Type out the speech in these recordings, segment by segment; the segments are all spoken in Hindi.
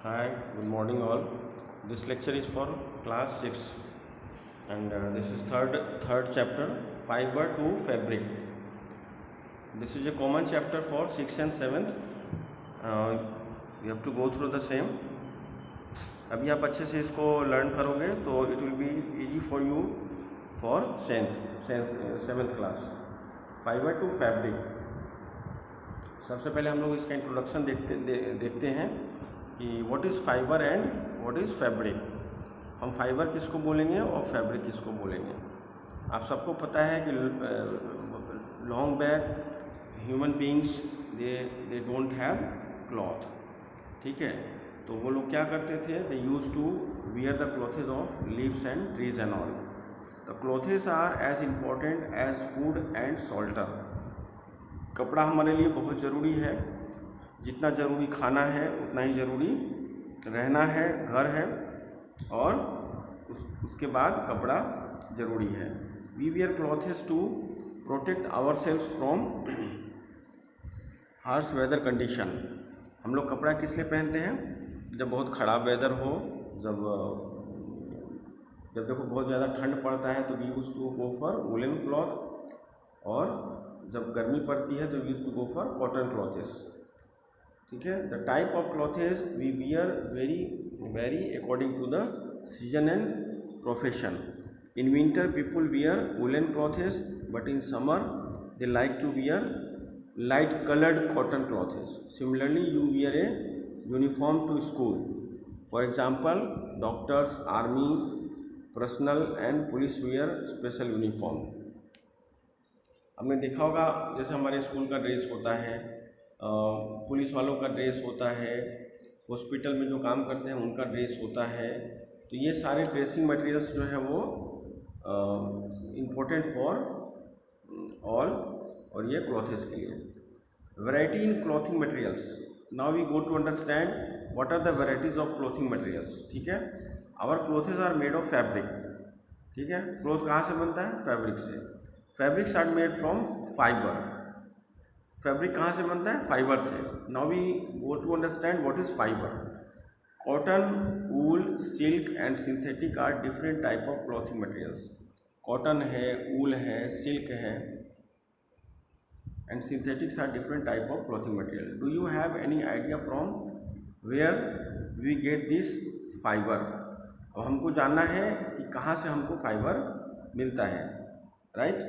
Hi, good morning all. This lecture is for class 6 and this is third chapter, fiber to fabric. This is a common chapter for 6th and 7th. You have to go through the same. अभी आप अच्छे से इसको लर्न करोगे तो it will be easy for you for seventh class. Fibre to fabric. सबसे पहले हम लोग इसका इंट्रोडक्शन देखते हैं कि what is fibre and what is fabric. हम फाइबर किसको बोलेंगे और फैब्रिक किसको बोलेंगे. आप सबको पता है कि long back human beings they don't have cloth. ठीक है, तो वो लोग क्या करते थे, they use to wear the clothes of leaves and trees and all. The clothes are as important as food and shelter. कपड़ा हमारे लिए बहुत ज़रूरी है. जितना ज़रूरी खाना है उतना ही ज़रूरी रहना है, घर है, और उसके बाद कपड़ा ज़रूरी है. We wear clothes to protect ourselves from harsh weather condition. हम लोग कपड़ा किस लिए पहनते हैं? जब बहुत ख़राब वेदर हो, जब देखो बहुत ज़्यादा ठंड पड़ता है तो we use to go for woollen cloth, और जब गर्मी पड़ती है तो we use to go for cotton clothes. ठीक है. The type of clothes we wear vary according to the season and profession. In winter people wear woollen clothes, but in summer they like to wear light colored cotton clothes. Similarly, you wear a uniform to school. For example, doctors, army personnel and police wear special uniform. हमने देखा होगा जैसे हमारे स्कूल का ड्रेस होता है, पुलिस वालों का ड्रेस होता है, हॉस्पिटल में जो काम करते हैं उनका ड्रेस होता है. तो ये सारे ड्रेसिंग मटेरियल्स जो है वो इम्पोर्टेंट फॉर ऑल, और ये क्लॉथेज के लिए. Variety in clothing materials. Now we go to understand what are the varieties of clothing materials. ठीक है. Our clothes are made of fabric. ठीक है. क्लॉथ कहाँ से बनता है? फैब्रिक से. Fabrics are made from fibre. Fabric कहाँ से बनता है? फाइबर से. Now we go to understand what is fibre. Cotton, wool, silk and synthetic are different type of clothing materials. Cotton है, वूल है, सिल्क है, and synthetics are different type of clothing material. Do you have any idea from where we get this fiber? अब हमको जानना है कि कहाँ से हमको फाइबर मिलता है, राइट.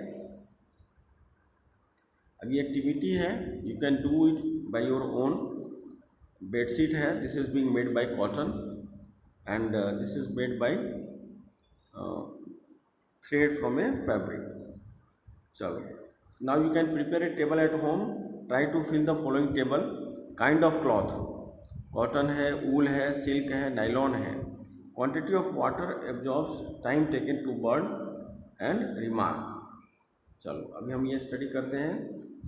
अब ये एक्टिविटी है, you can do it by your own. Bedsheet है, this is being made by cotton and this is made by thread from a fabric. चलो, now you can prepare a table at home. Try to fill the following table. Kind of cloth: cotton है, wool है, silk है, nylon है. Quantity of water absorbs, time taken to burn and remark. चलो अभी हम ये स्टडी करते हैं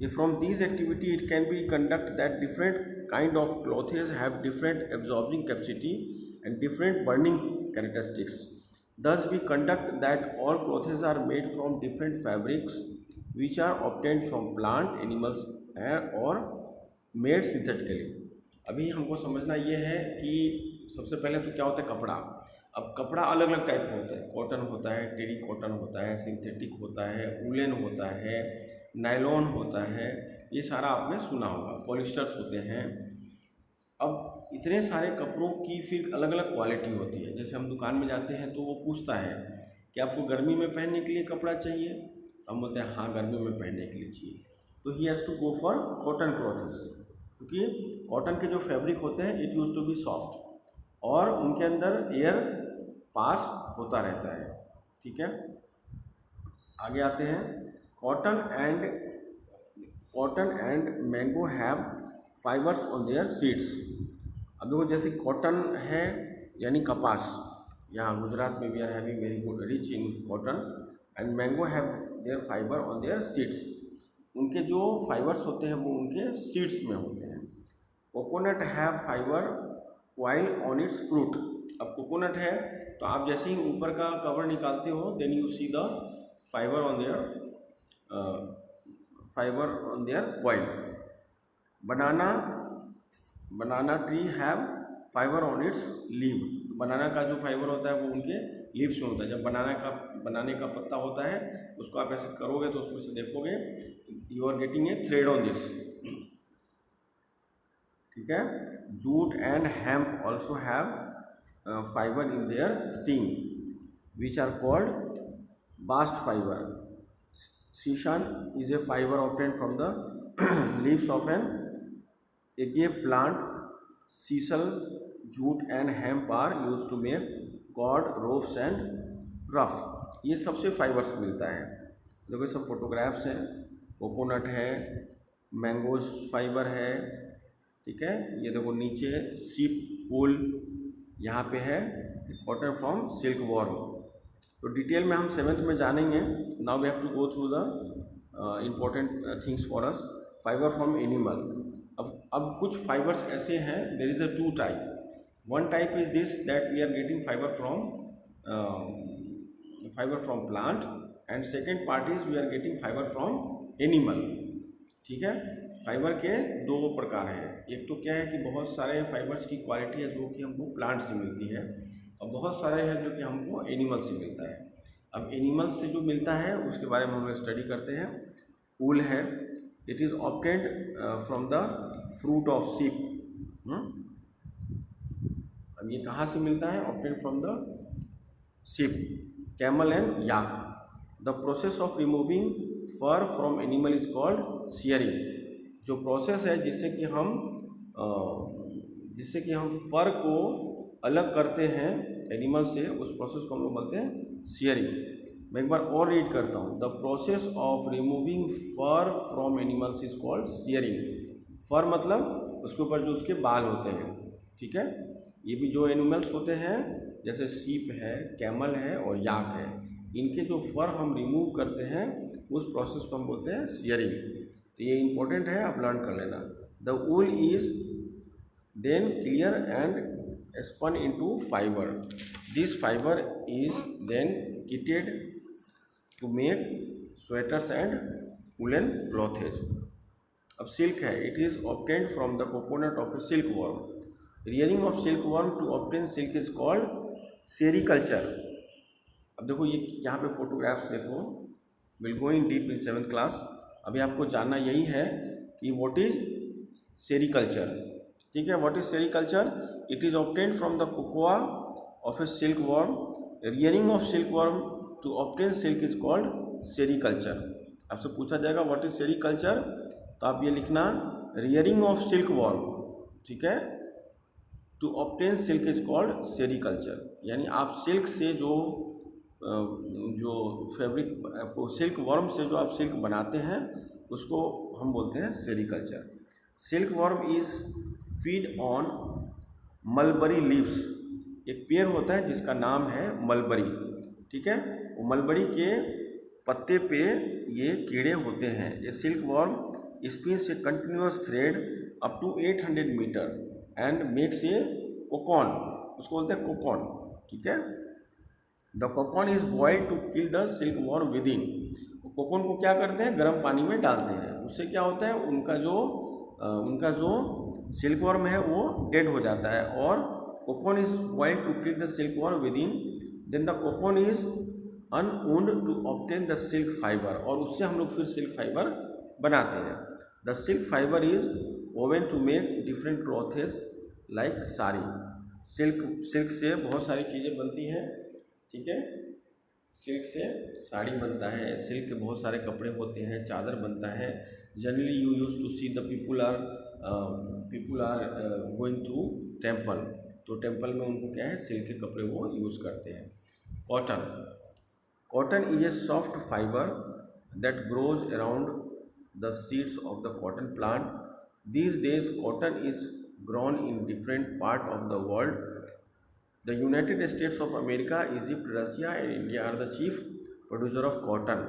कि from these activity it can be conduct that different kind of clothes have different absorbing capacity and different burning characteristics. Thus we conduct that all clothes are made from different fabrics which are obtained from plant, animals or made synthetically. अभी हमको समझना ये है कि सबसे पहले तो क्या होता है कपड़ा. अब कपड़ा अलग अलग टाइप का होता है. कॉटन होता है, टेरी कॉटन होता है, सिंथेटिक होता है, वुलन होता है, नायलॉन होता है. ये सारा आपने सुना होगा. पॉलिस्टर्स होते हैं. अब इतने सारे कपड़ों की फिर अलग अलग क्वालिटी होती है. जैसे हम दुकान में जाते हैं तो वो पूछता है कि आपको गर्मी में पहनने के लिए कपड़ा चाहिए. हम बोलते हैं हाँ गर्मी में पहनने के लिए चाहिए. तो ही has to go for cotton clothes. क्योंकि कॉटन के जो फैब्रिक होते हैं it use to be soft, और उनके अंदर एयर पास होता रहता है. ठीक है. आगे आते हैं. Cotton and mango have fibres on their seeds. अब देखो जैसे कॉटन है यानी कपास, यहाँ गुजरात में we are having very good rich in cotton, and mango have their fibre on their seeds. उनके जो फाइबर्स होते हैं वो उनके सीड्स में होते हैं. Coconut have fibre coil on it's fruit. अब कोकोनट है तो आप जैसे ही ऊपर का कवर निकालते हो then you see the fibre on their coil. Banana tree have fibre on its leave. Banana का जो फाइबर होता है वो उनके लीव्स में होता है। जब बनाने का पत्ता होता है उसको आप ऐसे करोगे तो उसमें से देखोगे you are getting a thread on this, ठीक है। Jute and hemp also have fibre in their sting which are called bast fibre. शीशन is a fibre obtained from the leaves of an agave plant. Sisal, jute and hemp are use to make cord, ropes and rough. ये सबसे फाइबर्स मिलता है। देखो ये सब फोटोग्राफ्स हैं। कोकोनट है, मैंगोज फाइबर है, ठीक है। ये देखो नीचे सीप वूल, यहाँ पे है कॉटन फ्रॉम सिल्क वॉर्म। तो डिटेल में हम 7th में जानेंगे। Now we have to go through the important things for us. Fibre from animal. अब कुछ फाइबर्स ऐसे हैं, there is a 2 type. One type is this that we are getting fibre from plant and second part is we are getting fibre from animal, ठीक है। फाइबर के 2 प्रकार हैं। एक तो क्या है कि बहुत सारे फाइबर्स की क्वालिटी है जो कि हमको प्लांट से मिलती है और बहुत सारे हैं जो कि हमको एनिमल से मिलता है। अब एनिमल्स से जो मिलता है उसके बारे में हम लोग स्टडी करते हैं। वूल है, it is obtained from the fruit of sheep. अब ये कहाँ से मिलता है? Obtained from the sheep, camel and yak. The process of removing fur from animal is called shearing. जो प्रोसेस है जिससे कि हम फर को अलग करते हैं एनिमल से, उस प्रोसेस को हम लोग बोलते हैं शियरिंग। मैं एक बार और रीड करता हूँ। The process of removing fur from animals is called shearing. Fur मतलब उसके ऊपर जो उसके बाल होते हैं, ठीक है। ये भी जो एनिमल्स होते हैं जैसे सीप है, कैमल है और याक है, इनके जो फर हम रिमूव करते हैं उस प्रोसेस को हम बोलते हैं शियरिंग। तो ये इंपॉर्टेंट है, आप लर्न कर लेना। The wool is then clear and spun into fibre. This fibre is then knitted to make sweaters and woollen clothes. अब सिल्क है, it is obtained from the coconut of a silk worm. Rearing of silk worm to obtain silk is called sericulture. अब देखो ये यहाँ पे फोटोग्राफ्स देखो, will go in deep in 7th class. अभी आपको जानना यही है कि व्हाट इज सेरीकल्चर, ठीक है। What is sericulture? It is obtained from the cocoa of a silk worm. Rearing of silk worm to obtain silk is called sericulture. आपसे पूछा जाएगा व्हाट इज सेरीकल्चर, तो आप ये लिखना रियरिंग ऑफ सिल्क वर्म, ठीक है, to obtain silk is called sericulture. यानी आप सिल्क से जो फैब्रिक, सिल्क वर्म से जो आप सिल्क बनाते हैं उसको हम बोलते हैं sericulture. Silk worm is feed on mulberry leaves. एक पेड़ होता है जिसका नाम है मलबरी, ठीक है। वो मलबरी के पत्ते पे ये कीड़े होते हैं। ये silk worm spins a continuous thread up to 800 metre and makes a cocoon. उसको बोलते हैं कोकॉन, ठीक है। The cocoon is boiled to kill the silk worm within. Cocoon को क्या करते हैं? गर्म पानी में डालते हैं। उससे क्या होता है? उनका जो सिल्क वर्म है वो डेड हो जाता है। और cocoon is boiled to kill the silk worm within, then the cocoon is unwound to obtain the silk fibre. और उससे हम लोग फिर सिल्क फाइबर बनाते हैं। The silk fibre is woven to make different clothes like sari. Silk से बहुत सारी चीज़ें बनती हैं, ठीक है। सिल्क से साड़ी बनता है, सिल्क के बहुत सारे कपड़े होते हैं, चादर बनता है। Generally you use to see the people are going to temple, तो टेम्पल में उनको क्या है? सिल्क के कपड़े वो यूज़ करते हैं। Cotton is a soft fibre that grows around the seeds of the cotton plant. These days cotton is grown in different parts of the world. The United States of America, Egypt, Russia and India are the chief producer of cotton.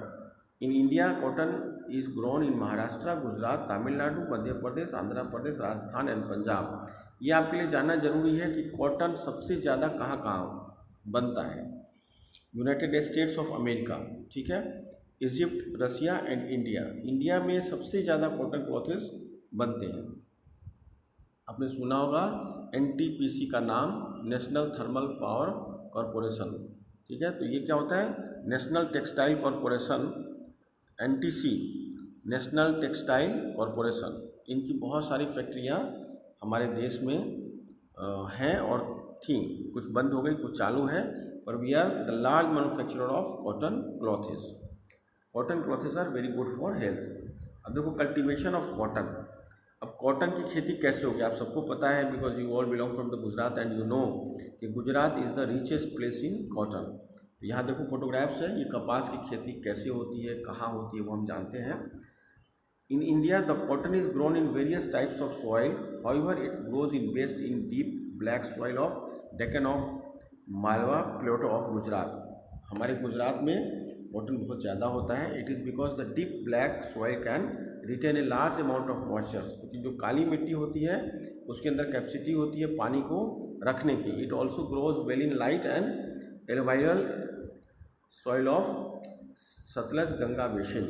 In India, cotton is grown in Maharashtra, Gujarat, Tamil Nadu, Madhya Pradesh, Andhra Pradesh, Rajasthan and Punjab. ये आपके लिए जानना जरूरी है कि कॉटन सबसे ज़्यादा कहाँ बनता है। यूनाइटेड स्टेट्स ऑफ अमेरिका, ठीक है, Egypt, Russia and India. India में सबसे ज़्यादा कॉटन क्लॉथेस बनते हैं। आपने सुना होगा NTPC का नाम नेशनल थर्मल पावर कॉरपोरेशन, ठीक है। तो ये क्या होता है, national textile corporation, NTC, national textile corporation. इनकी बहुत सारी फैक्ट्रियाँ हमारे देश में हैं और थी, कुछ बंद हो गई, कुछ चालू है, पर we are the large manufacturer of cotton clothes. Cotton clothes are very good for health. अब देखो कल्टीवेशन ऑफ कॉटन। अब कॉटन की खेती कैसे होगी, आप सबको पता है, because you all belong from the Gujarat and you know कि Gujarat is the richest place in cotton. तो यहाँ देखो फोटोग्राफ्स है, ये कपास की खेती कैसे होती है, कहाँ होती है, वो हम जानते हैं। In India the cotton is grown in various types of soil, however it grows in best in deep black soil of Deccan of Malwa plateau of Gujarat. हमारे गुजरात में कॉटन बहुत ज़्यादा होता है। It is because the deep black soil can retain a large amount of moisture, क्योंकि जो काली मिट्टी होती है उसके अंदर कैपेसिटी होती है पानी को रखने की। It also grows well in light and alluvial soil of Sutlej Ganga basin.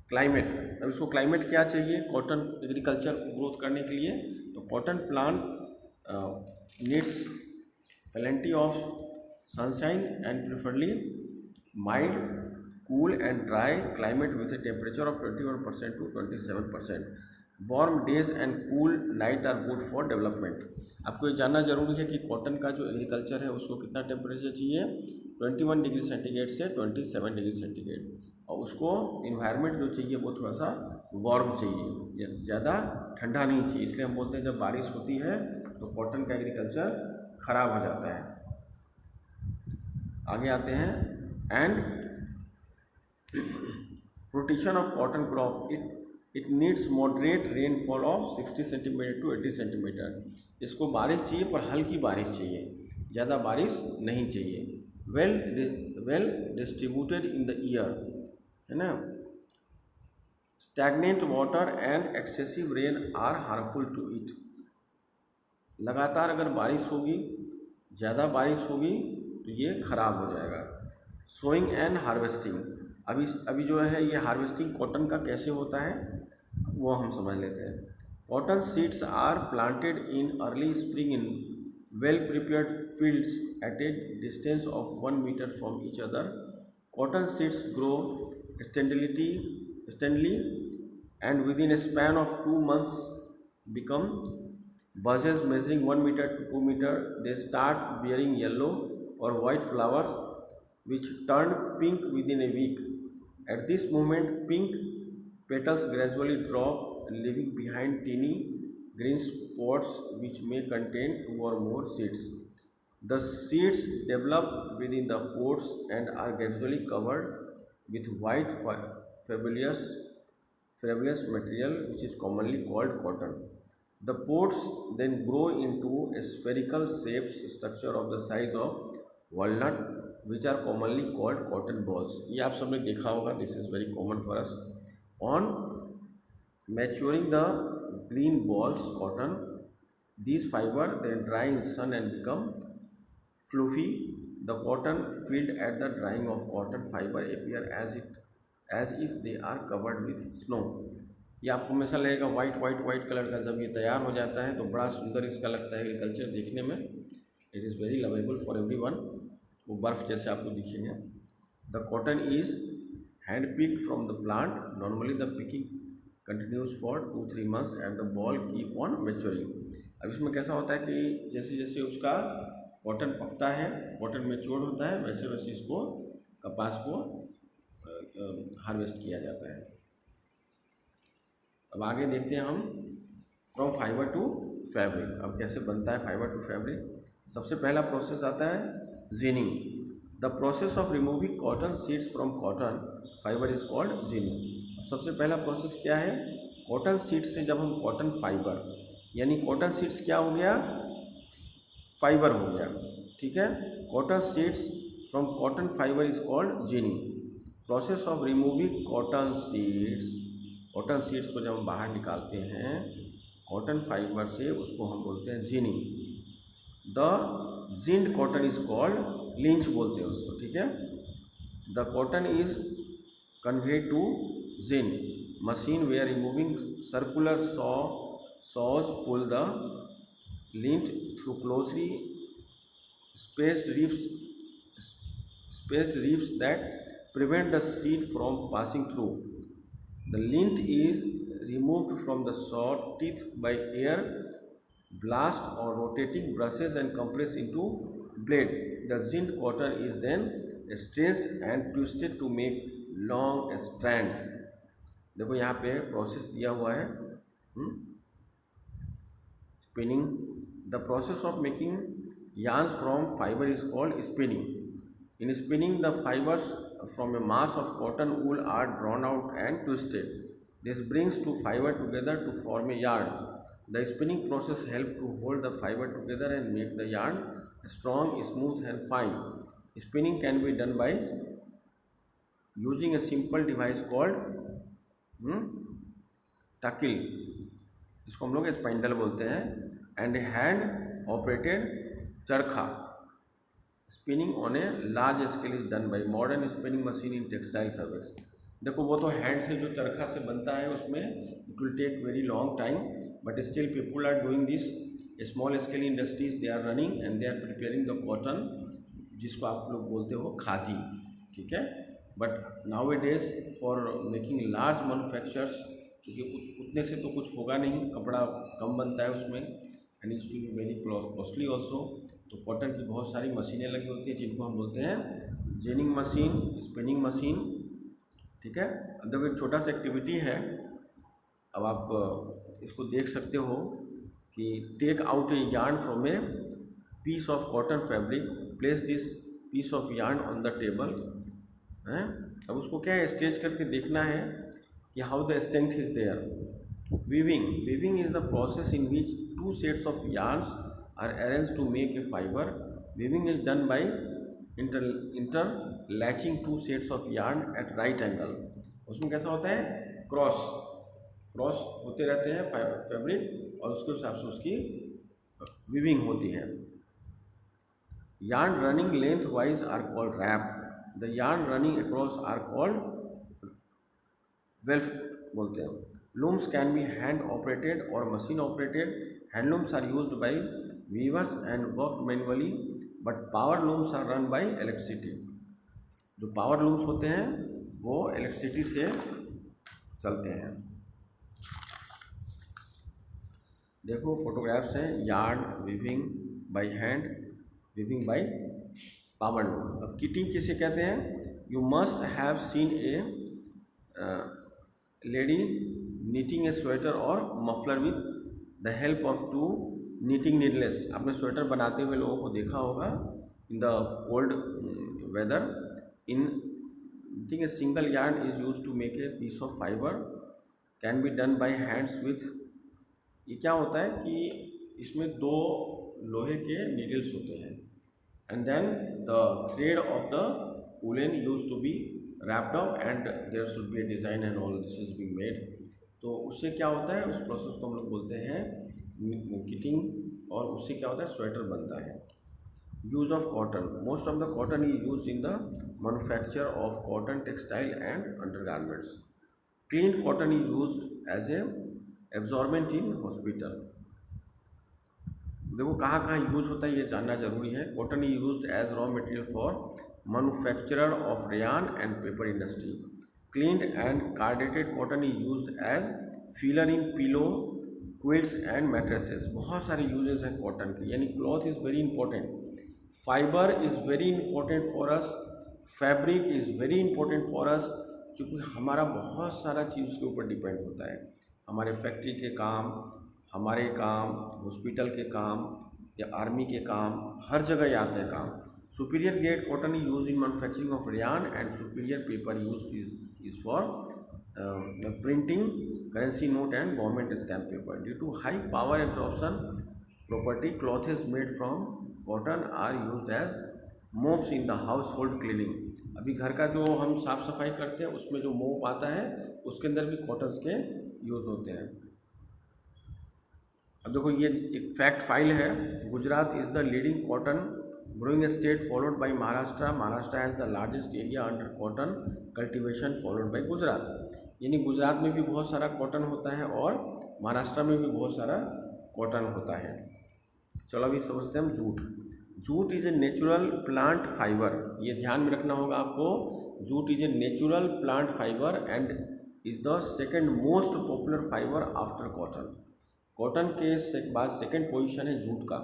Climate, अब इसको क्लाइमेट क्या चाहिए कॉटन एग्रीकल्चर ग्रोथ करने के लिए, तो cotton plant needs plenty of sunshine and preferably mild, cool and dry climate with a temperature of 21% to 27%. Warm days and cool night are good for development. आपको ये जानना जरूरी है कि कॉटन का जो एग्रीकल्चर है उसको कितना टेम्परेचर चाहिए, 21 डिग्री सेंटीग्रेड से 27 डिग्री सेंटीग्रेड, और उसको इन्वायरमेंट जो चाहिए वो थोड़ा सा वार्म चाहिए, ज़्यादा ठंडा नहीं चाहिए। इसलिए हम बोलते हैं जब बारिश होती है तो कॉटन का एग्रीकल्चर ख़राब हो जाता है। आगे आते हैं, and protection of cotton crop, it needs moderate rainfall of 60 centimetre to 80 centimetre. इसको बारिश चाहिए पर हल्की बारिश चाहिए, ज़्यादा बारिश नहीं चाहिए। Well distributed in the year, है ना। Stagnant water and excessive rain are harmful to it. लगातार अगर बारिश होगी, ज़्यादा बारिश होगी तो ये खराब हो जाएगा। सोइंग एंड हार्वेस्टिंग, अभी जो है ये हार्वेस्टिंग कॉटन का कैसे होता है वो हम समझ लेते हैं। Cotton seeds are planted in early spring in well prepared fields at a distance of 1 metre from each other. Cotton seeds grow steadily and within a span of 2 months become buds measuring 1 meter to 2 meter. They start bearing yellow or white flowers which turn pink within a week. At this moment, pink petals gradually drop, leaving behind teeny green spots which may contain 2 or more seeds. The seeds develop within the pods and are gradually covered with white fibrous material which is commonly called cotton. The pods then grow into a spherical shaped structure of the size of walnut which are commonly called cotton balls. ये आप सबने देखा होगा, this is very common for us. On maturing the green balls cotton, these fiber then dry in sun and become fluffy. The cotton field at the drying of cotton fiber appear as if they are covered with snow. ये आपको हमेशा लगेगा वाइट कलर का। जब ये तैयार हो जाता है तो बड़ा सुंदर इसका लगता है एग्रीकल्चर देखने में। It is very lovable for everyone, वो बर्फ़ जैसे आपको दिखेंगे। The cotton is hand picked from the plant, normally the picking continues for 2-3 months and the ball keep on maturing. अब इसमें कैसा होता है कि जैसे जैसे उसका कॉटन पकता है, कॉटन मैच्योर होता है, वैसे वैसे इसको कपास को हार्वेस्ट किया जाता है। अब आगे देखते हैं हम फ्रॉम फाइबर टू फैब्रिक। अब कैसे बनता है फाइबर टू फैब्रिक। सबसे पहला प्रोसेस आता है ginning. The process of removing cotton seeds from cotton fibre is called ginning. सबसे पहला प्रोसेस क्या है, कॉटन सीड्स से जब हम कॉटन फाइबर, यानी कॉटन सीड्स क्या हो गया, फाइबर हो गया, ठीक है। Cotton seeds from cotton fibre is called ginning. Process of removing cotton seeds को जब हम बाहर निकालते हैं कॉटन फाइबर से, उसको हम बोलते हैं ginning. The ginned cotton is called lint बोलते हैं उसको, ठीक है। The cotton is conveyed to gin machine where removing circular saws pull the lint through closely spaced reefs that prevent the seed from passing through. The lint is removed from the saw teeth by air blast or rotating brushes and compressed into blade. The zinc cotton is then stretched and twisted to make long strand. देखो यहाँ पे प्रोसेस दिया हुआ है spinning. The process of making yarns from fiber is called spinning. In spinning, the fibers from a mass of cotton wool are drawn out and twisted. This brings two fibers together to form a yarn. The spinning process helps to hold the fiber together and make the yarn strong, smooth and fine. Spinning can be done by using a simple device called टकिल, इसको हम लोग स्पाइंडल बोलते हैं, एंड हैंड ऑपरेटेड चरखा. Spinning on a large scale is done by modern spinning machine in textile fabrics. देखो वो तो हैंड से जो चरखा से बनता है उसमें it will take very long time, but still people are doing this. Small scale industries they are running and they are preparing the cotton, जिसको आप लोग बोलते हो खादी. ठीक है, but now it is for making large manufactures, क्योंकि उतने से तो कुछ होगा नहीं, कपड़ा कम बनता है उसमें, and it's to be very costly also. तो कॉटन की बहुत सारी मशीनें लगी होती हैं जिनको हम बोलते हैं जेनिंग मशीन, स्पिनिंग मशीन. ठीक है, अब देखो एक छोटा सा एक्टिविटी है, अब आप इसको देख सकते हो कि take out a yarn from a piece of cotton fabric, place this piece of yarn on the table. हैं, अब उसको क्या है स्ट्रेच करके देखना है कि how the strength is there. Weaving is the process in which two sets of yarns are arranged to make a fiber. Weaving is done by interlatching two sets of yarn at right angle. उसमें कैसा होता है, क्रॉस होते रहते हैं फैब्रिक और उसके हिसाब से उसकी वीविंग होती है. yarn running lengthwise are called wrap. The yarn running across are called weft बोलते हैं. Looms can be hand operated or machine operated. Handlooms are used by weavers and worked manually, but power looms are run by electricity. जो पावर लूम्स होते हैं वो इलेक्ट्रिसिटी से चलते हैं. देखो फोटोग्राफ्स हैं, yarn weaving by hand, weaving by power loom. अब किटिंग किसे कहते हैं? You must have seen A lady knitting a sweater or muffler with the help of two knitting needles. आपने स्वेटर बनाते हुए लोगों को देखा होगा in the cold weather. In knitting a single yarn is used to make a piece of fiber, can be done by hands with. ये क्या होता है कि इसमें दो लोहे के नीडल्स होते हैं and then the thread of the woolen used to be wrapped up and there should be a design and all this is being made. तो उससे क्या होता है, उस प्रोसेस को हम लोग बोलते हैं किटिंग, और उससे क्या होता है स्वेटर बनता है. Use of cotton. Most of the cotton is use in the manufacture of cotton textile and undergarments. Clean cotton is use as a absorbent in hospital. देखो कहाँ कहाँ यूज होता है ये जानना जरूरी है. Cotton is use as raw material for manufacturer of rayon and paper industry. Cleaned and cardated cotton is used as filler in pillow, quilts and mattresses. बहुत सारे यूजेस हैं कॉटन के, यानी cloth is very important, fibre is very important for us, fabric is very important for अस, क्योंकि हमारा बहुत सारा चीज़ उसके ऊपर डिपेंड होता है. हमारे फैक्ट्री के काम, हमारे काम, हॉस्पिटल के काम या आर्मी के काम, हर जगह ये आते हैं काम. Superior grade cotton is used in manufacturing of rayon and superior paper is for printing, currency note and government stamp paper. Due to high power absorption property, clothes made from cotton are used as mops in the household cleaning. अभी घर का जो हम साफ़ सफाई करते हैं उसमें जो मोप आता है उसके अंदर भी कॉटन्स के यूज़ होते हैं. अब देखो ये एक फैक्ट फाइल है. Gujarat is the leading cotton growing state followed by Maharashtra. Maharashtra has the largest area under cotton cultivation followed by Gujarat. यानी गुजरात में भी बहुत सारा कॉटन होता है और महाराष्ट्र में भी बहुत सारा कॉटन होता है. चलो अभी समझते हैं हम jute. Jute is a natural plant fibre, ये ध्यान में रखना होगा आपको। Jute is a natural plant fibre and is the second most popular fibre after cotton. Cotton के बाद सेकेंड पोजीशन है जूट का।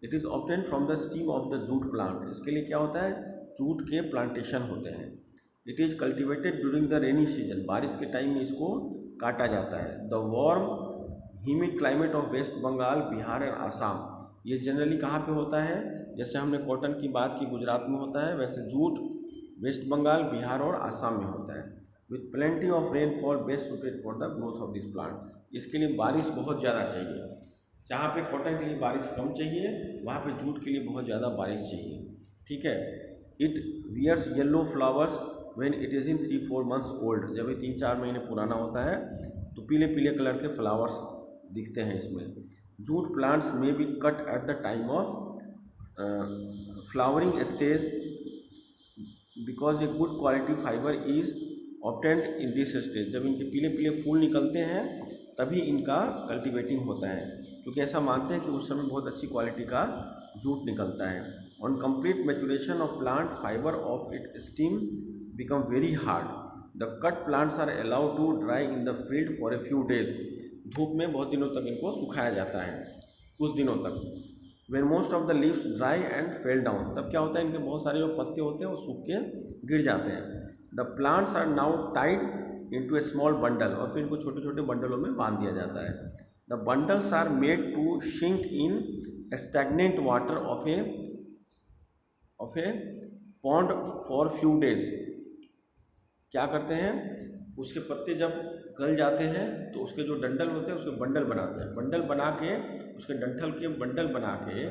It is obtain from the steam of the jute plant. इसके लिए क्या होता है, जूट के प्लांटेशन होते हैं। It is cultivated during the rainy season, बारिश के टाइम में इसको काटा जाता है। The warm humid climate of west Bengal, Bihar और आसाम, ये जनरली कहाँ पे होता है, जैसे हमने कॉटन की बात की गुजरात में होता है, वैसे जूट वेस्ट बंगाल, बिहार और आसाम में होता है। With plenty of rainfall best suited for the growth of this plant. इसके लिए बारिश बहुत ज़्यादा चाहिए। जहाँ पे कॉटन के लिए बारिश कम चाहिए, वहाँ पे जूट के लिए बहुत ज़्यादा बारिश चाहिए। ठीक है। It wears yellow flowers when it is in 3-4 months old. जब ये 3-4 महीने पुराना होता है तो पीले पीले कलर के फ्लावर्स दिखते हैं इसमें। जूट प्लांट्स में be cut at the time of flowering stage because a good quality fibre is obtained in this stage. जब इनके पीले पीले फूल निकलते हैं तभी इनका कल्टिवेटिंग होता है, क्योंकि ऐसा मानते हैं कि उस समय बहुत अच्छी क्वालिटी का जूट निकलता है। On complete maturation of plant fibre of it steam become very hard. The cut plants are allowed to dry in the field for a few days. धूप में बहुत दिनों तक इनको सुखाया जाता है, कुछ दिनों तक। When most of the leaves dry and fell down, तब क्या होता है, इनके बहुत सारे जो पत्ते होते हैं वो सूख के गिर जाते हैं। The plants are now tied into a small bundle, और फिर इनको छोटे छोटे बंडलों में बांध दिया जाता है। The bundles are made to sink in stagnant water of a pond for few days. क्या करते हैं, उसके पत्ते जब गल जाते हैं तो उसके जो डंठल होते हैं उसके बंडल बनाते हैं। बंडल बना के, उसके डंठल के बंडल बना के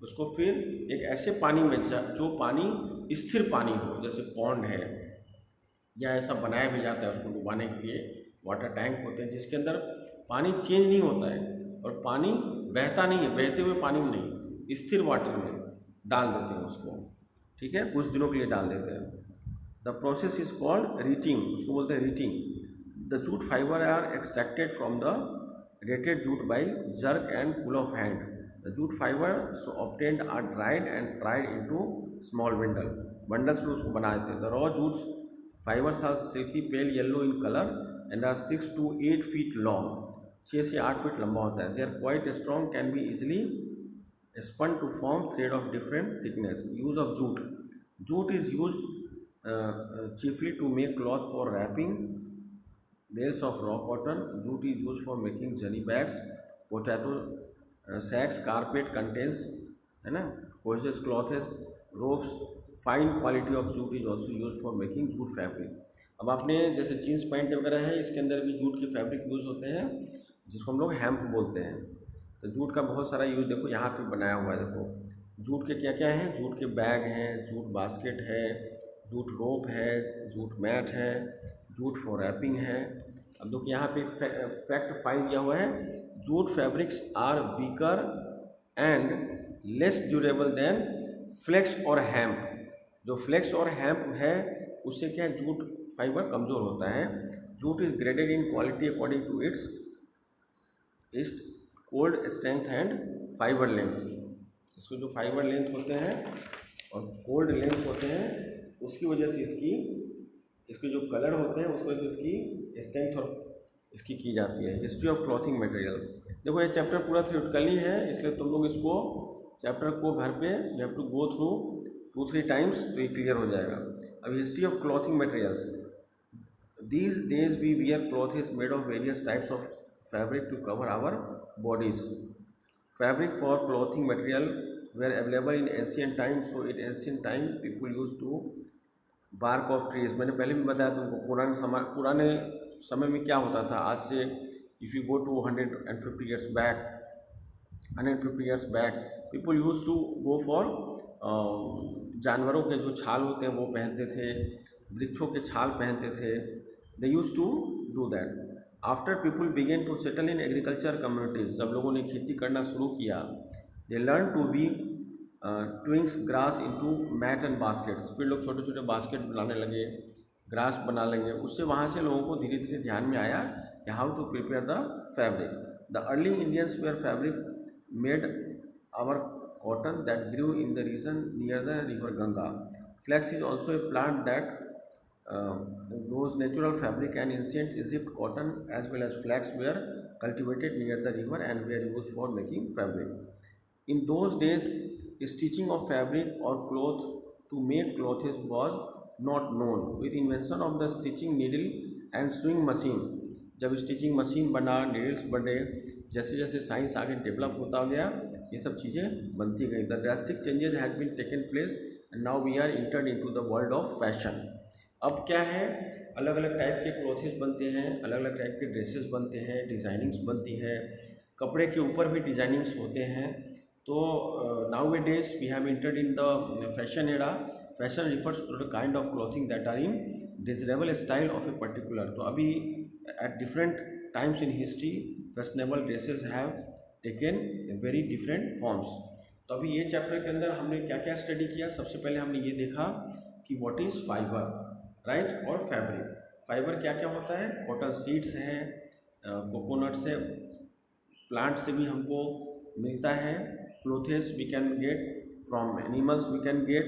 उसको फिर एक ऐसे पानी में जो पानी स्थिर पानी हो, जैसे पॉन्ड है या ऐसा बनाया भी जाता है उसको डुबाने के लिए, वाटर टैंक होते हैं जिसके अंदर पानी चेंज नहीं होता है और पानी बहता नहीं है, बहते हुए पानी में नहीं, स्थिर वाटर में डाल देते हैं उसको। ठीक है, कुछ दिनों के लिए डाल देते हैं। The process is called retting, उसको बोलते हैं retting. The jute fibre are extracted from the retted jute by jerk and pull of hand. The jute fibre so obtained are dried and tried into small bundles में उसको बना देते हैं। The raw jutes fibres are silky pale yellow in colour and are 6 to 8 feet long, 6 से 8 फीट लंबा होता है। They are quite strong, can be easily spun to form thread of different thickness. Use of jute. Jute is used chiefly to make cloth for wrapping, bales of raw cotton. Jute is used for making jelly bags, potato sacks, carpet contains, है ना, coarse clothes, ropes. Fine quality of jute is also used for making jute fabric. अब आपने जैसे जीन्स पैंट वगैरह है, इसके अंदर भी जूट के फैब्रिक यूज़ होते हैं जिसको हम लोग हेम्प बोलते हैं। तो जूट का बहुत सारा यूज़ देखो यहाँ पे बनाया हुआ है। देखो जूट के क्या क्या हैं, जूट के बैग हैं, जूट बास्केट है, जूट रोप है, जूट मैट है, जूट फॉर रैपिंग है। अब देखो यहाँ पे एक फैक्ट फाइल दिया हुआ है, jute fabrics are weaker and less durable than flax और हैम्प। जो फ्लेक्स और हैम्प है उससे क्या है, जूट फाइबर कमज़ोर होता है। Jute is graded in quality according to its cold strength and fibre length. इसको जो फाइबर लेंथ होते हैं और कोल्ड लेंथ होते हैं उसकी वजह से इसके जो कलर होते हैं उसकी वजह से इसकी स्ट्रेंथ और इसकी की जाती है। History of clothing material. देखो ये चैप्टर पूरा थ्योरेटिकली है, इसलिए तुम लोग इसको चैप्टर को घर पे you have to go through 2-3 times तो ये क्लियर हो जाएगा। अब history of clothing materials. These days we wear cloth is made of various types of fabric to cover our bodies. Fabric for clothing material were available in ancient times. So in ancient time people used to bark of trees. मैंने पहले भी बताया तुमको पुराने समय में क्या होता था। आज से if you go to 150 years back, 150 years back people used to go for जानवरों के जो छाल होते हैं वो पहनते थे, वृक्षों के छाल पहनते थे। They used to do that. After people began to settle in agriculture communities, जब लोगों ने खेती करना शुरू किया, they learn to weave twigs grass into mat and baskets. फिर लोग छोटे छोटे बास्केट बनाने लगे, ग्रास बना लेंगे। उससे वहाँ से लोगों को धीरे धीरे ध्यान में आया कि how to prepare the fabric. The early Indians wear fabric made our cotton that grew in the region near the river Ganga. Flax is also a plant that grows natural fabric, and ancient Egypt cotton as well as flax were cultivated near the river and were used for making fabric. In those days, stitching of fabric or cloth to make clothes was not known. With invention of the stitching needle and sewing machine, जब स्टिचिंग मशीन बना, नीडल्स बने, जैसे जैसे साइंस आगे डेवलप होता गया, ये सब चीज़ें बनती गई. The drastic changes has been taken place and now we are entered into the world of fashion. अब क्या है, अलग अलग टाइप के क्लोथेस बनते हैं, अलग अलग टाइप के ड्रेसेस बनते हैं, डिज़ाइनिंग्स बनती है, कपड़े के ऊपर भी डिज़ाइनिंग्स होते हैं. तो nowadays we have entered in the fashion era. Fashion refers to the kind of clothing that are in desirable style of a particular. तो अभी at different times in history fashionable dresses have taken very different forms. तो अभी ये चैप्टर के अंदर हमने क्या क्या स्टडी किया. सबसे पहले हमने ये देखा कि व्हाट इज़ फाइबर, राइट, और फैब्रिक. फाइबर क्या क्या होता है, कॉटन सीड्स हैं, कोकोनट से, प्लांट से भी हमको मिलता है. Clothes we can get from animals, we can get.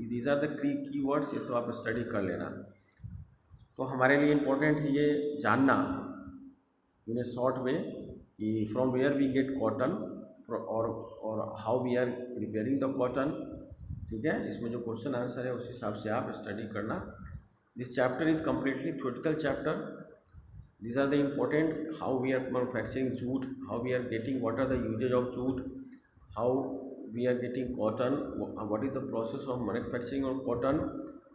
These are the key words, ये सब आप स्टडी कर लेना. तो हमारे लिए इम्पोर्टेंट है ये जानना इन ए शॉर्ट वे कि from where we get cotton और how we are preparing the cotton. ठीक है, इसमें जो क्वेश्चन आंसर है उस हिसाब से आप स्टडी करना. This chapter is completely theoretical chapter. These are the important how we are manufacturing jute, how we are getting, what are the usage of jute, how we are getting cotton, what is the process of manufacturing of cotton,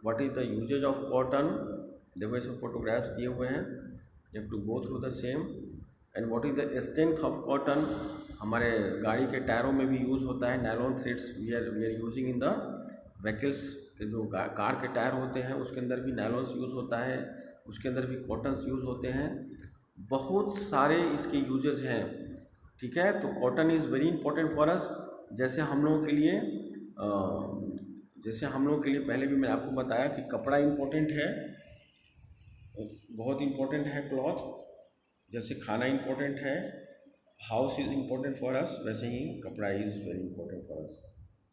what is the usage of cotton. देखो सब फोटोग्राफ्स दिए हुए हैं, you have to go through the same. and what is the strength of cotton. हमारे गाड़ी के टायरों में भी यूज़ होता है. Nylon threads we are using in the vehicles के जो कार के टायर होते हैं उसके अंदर भी नायलॉन्स यूज़ होता है, उसके अंदर भी कॉटन्स यूज़ होते हैं. बहुत सारे इसके यूजेस हैं. ठीक है, तो cotton is very important for अस. जैसे हम लोगों के लिए पहले भी मैंने आपको बताया कि कपड़ा इम्पोर्टेंट है, बहुत इम्पोर्टेंट है क्लॉथ. जैसे खाना इम्पोर्टेंट है, house is important for us, वैसे ही कपड़ा is very important for us.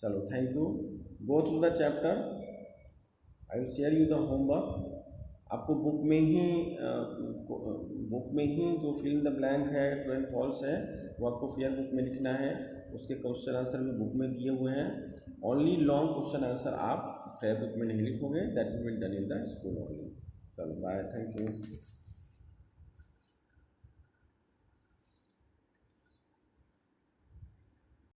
चलो, thank you. Go through the chapter. I will share you the homework. आपको बुक में ही जो फिल द ब्लैंक है, ट्रू एंड फॉल्स है, वो आपको फेयर बुक में लिखना है. उसके क्वेश्चन आंसर भी बुक में दिए हुए हैं. ओनली लॉन्ग क्वेश्चन आंसर आप फेयर बुक में नहीं लिखोगे, that will be done in the school only. चलो, बाय, थैंक यू.